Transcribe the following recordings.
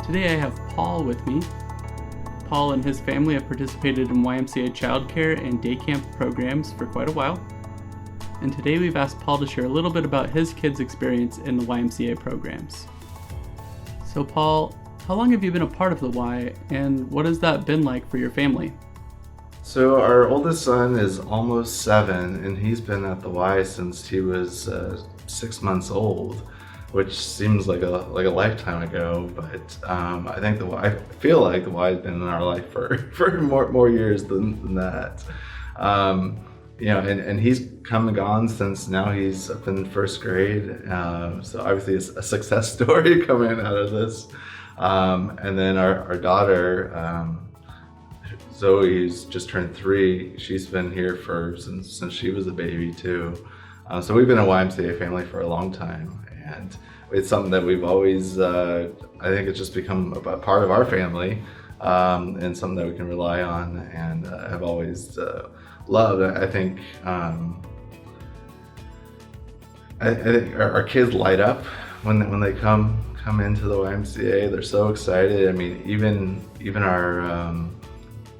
Today I have Paul with me. Paul and his family have participated in YMCA childcare and day camp programs for quite a while. And today we've asked Paul to share a little bit about his kids' experience in the YMCA programs. So Paul, how long have you been a part of the Y, and what has that been like for your family? So our oldest son is almost 7, and he's been at the Y since he was 6 months old, which seems like a lifetime ago. But I think I feel like the Y has been in our life for more years than that. And he's come and gone since now he's up in first grade. So obviously it's a success story coming out of this. And then our daughter, Zoe's just turned 3. She's been here since she was a baby too. So we've been a YMCA family for a long time, and it's something that we've always, I think it's just become a part of our family, and something that we can rely on and have always loved. I think our kids light up when they come into the YMCA. They're so excited. I mean, even our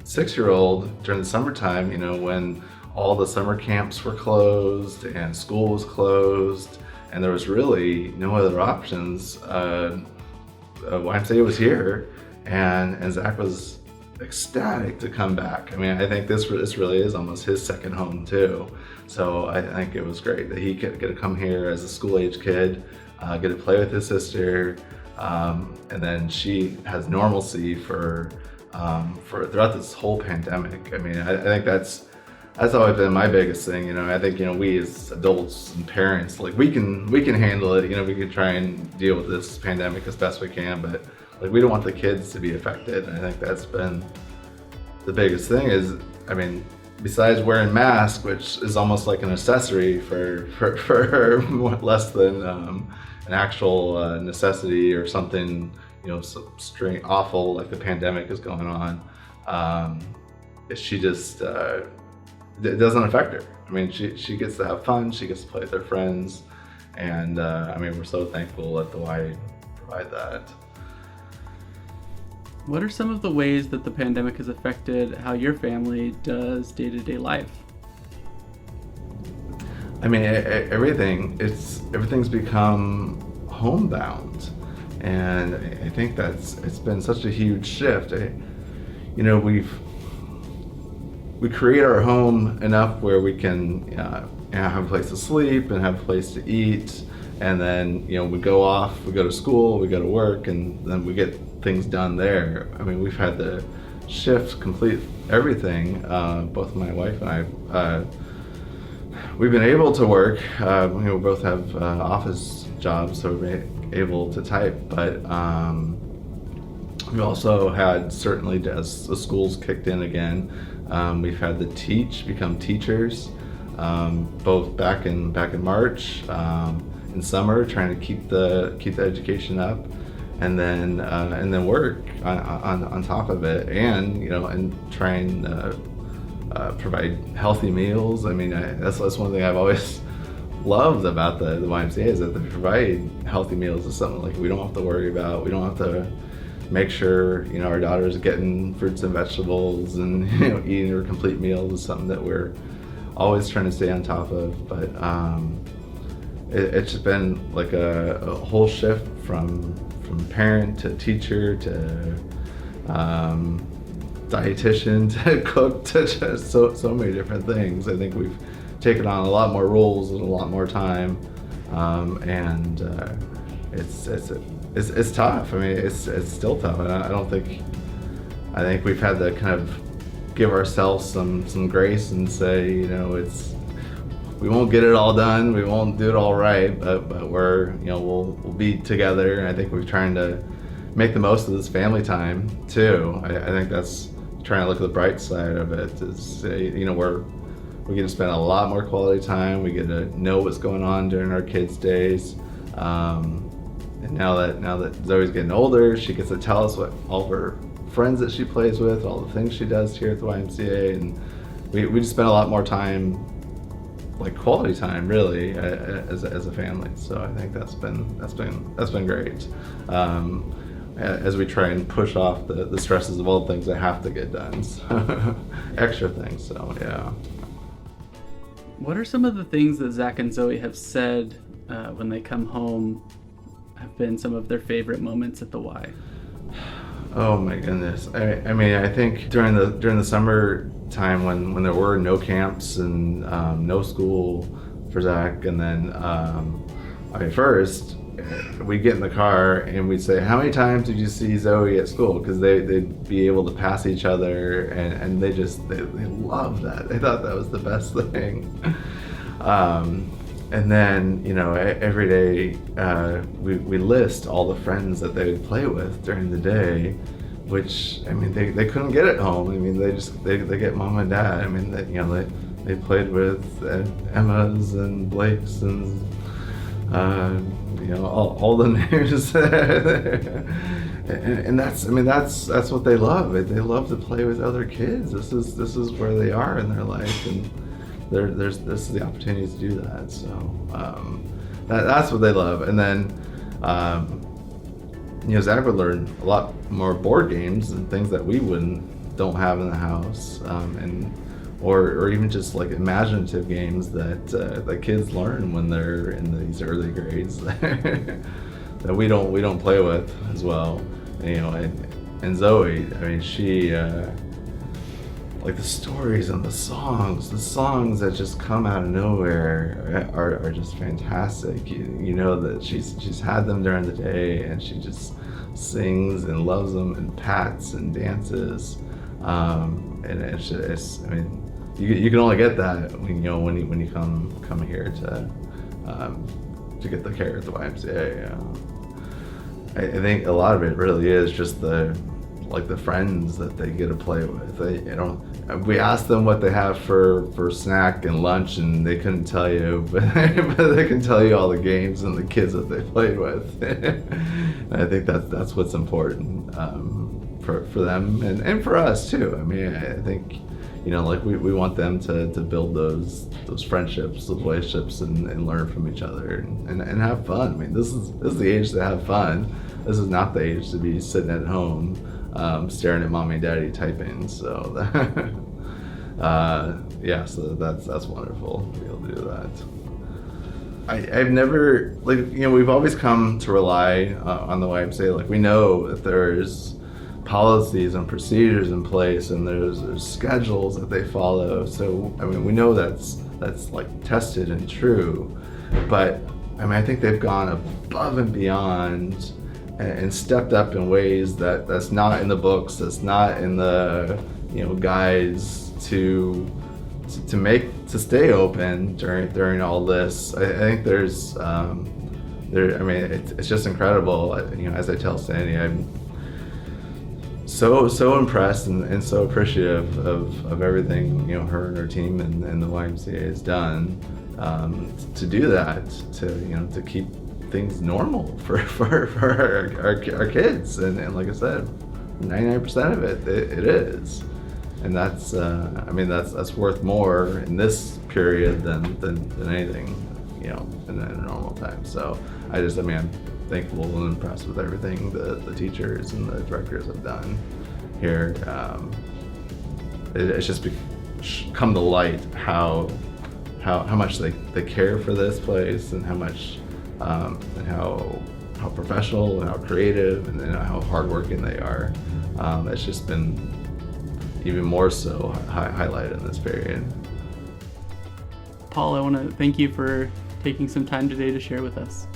6-year-old during the summertime, when all the summer camps were closed and school was closed and there was really no other options, YMCA was here, and Zach was ecstatic to come back. I mean, I think this really is almost his second home too. So I think it was great that he could get to come here as a school-age kid, get to play with his sister, and then she has normalcy for throughout this whole pandemic. I mean, I think that's always been my biggest thing. I think we as adults and parents, like we can handle it. We can try and deal with this pandemic as best we can, but like we don't want the kids to be affected. And I think that's been the biggest thing. Is, I mean, besides wearing masks, which is almost like an accessory for less than an actual necessity or something, some strange, awful like the pandemic is going on. She just it doesn't affect her. I mean, she gets to have fun. She gets to play with her friends, and I mean, we're so thankful that the Y provide that. What are some of the ways that the pandemic has affected how your family does day-to-day life? I mean, everything's become homebound, and I think it's been such a huge shift. We create our home enough where we can have a place to sleep and have a place to eat, and then we go off, we go to school, we go to work, and then we get things done there. I mean, we've had to shift complete everything. Both my wife and I, we've been able to work. We both have office jobs, so we're able to type, but we also had, certainly as the schools kicked in again, we've had to become teachers, both back in March, in summer, trying to keep the education up, and then work on top of it, and try and provide healthy meals. I mean, that's one thing I've always loved about the YMCA, is that they provide healthy meals. Is something like we don't have to worry about. We don't have to make sure our daughter's getting fruits and vegetables and eating her complete meals is something that we're always trying to stay on top of. But it's just been like a whole shift from parent to teacher to dietitian to cook to just so many different things. I think we've taken on a lot more roles and a lot more time, and it's tough. I mean, it's still tough, and I think we've had to kind of give ourselves some grace and say, we won't get it all done, we won't do it all right, but we'll be together. And I think we're trying to make the most of this family time too. I think that's trying to look at the bright side of it. Is we get to spend a lot more quality time. We get to know what's going on during our kids' days. And now that Zoe's getting older, she gets to tell us what all of her friends that she plays with, all the things she does here at the YMCA, and we just spend a lot more time, like quality time, really, as a family. So I think that's been great. as we try and push off the stresses of all the things that have to get done, so extra things, so yeah. What are some of the things that Zach and Zoe have said when they come home have been some of their favorite moments at the Y? Oh my goodness. I mean, I think during the summer time when there were no camps and no school for Zach, and then first we'd get in the car and we'd say, how many times did you see Zoe at school? Because they'd be able to pass each other, and they loved that. They thought that was the best thing. And then, every day we list all the friends that they would play with during the day, which, I mean, they couldn't get at home. I mean, they get mom and dad. I mean, they played with Emma's and Blake's and all the names. and that's what they love. They love to play with other kids. This is where they are in their life, and this is the opportunity to do that. So that's what they love. And then Zach would learn a lot more board games and things that we don't have in the house, or even just like imaginative games that kids learn when they're in these early grades that we don't play with as well. And Zoe, I mean, she like the stories and the songs that just come out of nowhere are just fantastic. You know that she's had them during the day, and she just sings and loves them and pats and dances, and it's I mean, you can only get that when you come here to get the care at the YMCA. I think a lot of it really is just the friends that they get to play with. We asked them what they have for snack and lunch, and they couldn't tell you, but they can tell you all the games and the kids that they played with. And I think that's what's important for them and for us too. I mean, I think we want them to build those friendships, those relationships, and learn from each other and have fun. I mean, this is the age to have fun. This is not the age to be sitting at home staring at mommy and daddy typing. So so that's wonderful to be able to do that. I've never we've always come to rely on the YMCA. We know that there's policies and procedures in place, and there's schedules that they follow. So I mean, we know that's tested and true. But I mean, I think they've gone above and beyond and stepped up in ways that's not in the books, that's not in the guides to stay open during all this. I think there's it's just incredible. As I tell Sandy, I'm so impressed and so appreciative of everything her and her team and the YMCA has done to do that, to keep things normal for our kids, and like I said, 99% of it is, and that's that's worth more in this period than anything in a normal time. So I'm thankful and impressed with everything the teachers and the directors have done here. It's just come to light how much they care for this place, and how much and how professional and how creative and how hardworking they are. It's just been even more so highlighted in this period. Paul, I want to thank you for taking some time today to share with us.